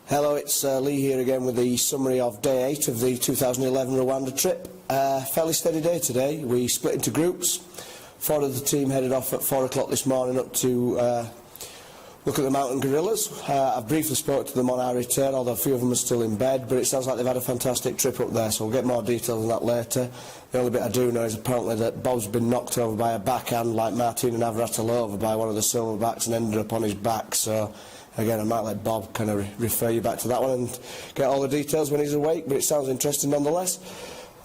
Hello, it's Lee here again with the summary of Day 8 of the 2011 Rwanda trip. Fairly steady day today. We split into groups. 4 of the team headed off at 4 o'clock this morning up to look at the mountain gorillas. I've briefly spoke to them on our return, although a few of them are still in bed, but it sounds like they've had a fantastic trip up there, so we'll get more details on that later. The only bit I do know is apparently that Bob's been knocked over by a backhand like Martina Navratilova by one of the silverbacks and ended up on his back, so again, I might let Bob kind of refer you back to that one and get all the details when he's awake, but it sounds interesting nonetheless.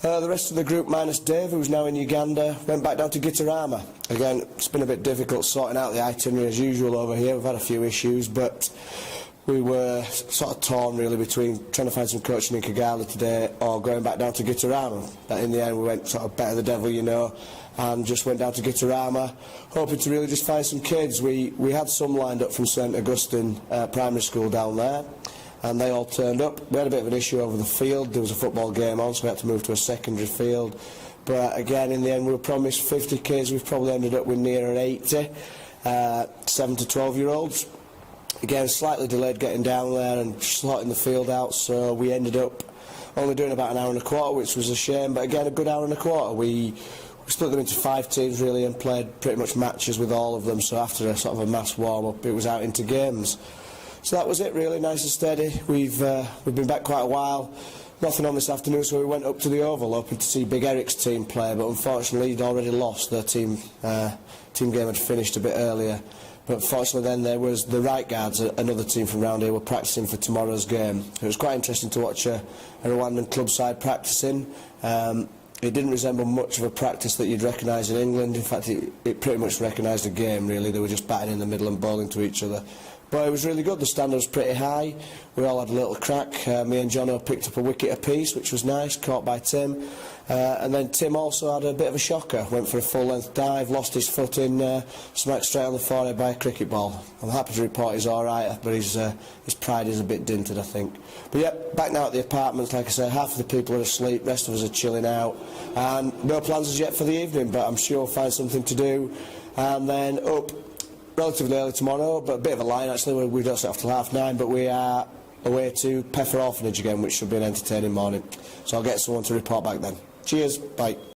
The rest of the group, minus Dave, who's now in Uganda, went back down to Gitarama. Again, it's been a bit difficult sorting out the itinerary as usual over here. We've had a few issues, but we were sort of torn really between trying to find some coaching in Kigali today or going back down to Gitarama. But in the end, we went sort of better the devil, you know, and just went down to Gitarama, hoping to really just find some kids. We had some lined up from St Augustine Primary School down there, and they all turned up. We had a bit of an issue over the field. There was a football game on, so we had to move to a secondary field. But again, in the end, we were promised 50 kids. We've probably ended up with nearer 80, 7 to 12-year-olds. Again, slightly delayed getting down there and slotting the field out, so we ended up only doing about an hour and a quarter, which was a shame. But again, a good hour and a quarter. We split them into 5 teams really and played pretty much matches with all of them, so after a sort of a mass warm-up, it was out into games. So that was it really, nice and steady. We've been back quite a while. Nothing on this afternoon, so we went up to the Oval hoping to see Big Eric's team play, but unfortunately he'd already lost. Their team game had finished a bit earlier. But fortunately then there was the Right Guards, another team from round here, were practising for tomorrow's game. It was quite interesting to watch a Rwandan club side practising. It didn't resemble much of a practice that you'd recognise in England. In fact, it pretty much recognised a game, really. They were just batting in the middle and bowling to each other. But it was really good. The standard was pretty high. We all had a little crack. Me and Jono picked up a wicket apiece, which was nice, caught by Tim. And then Tim also had a bit of a shocker. Went for a full-length dive, lost his foot in, smacked straight on the forehead by a cricket ball. I'm happy to report he's all right, but his pride is a bit dinted, I think. But yeah, back now at the apartments, like I say, half of the people are asleep, rest of us are chilling out. And no plans as yet for the evening, but I'm sure we'll find something to do. And then up relatively early tomorrow, but a bit of a line actually. We don't set off till 9:30, but we are away to Peffer Orphanage again, which should be an entertaining morning. So I'll get someone to report back then. Cheers, bye.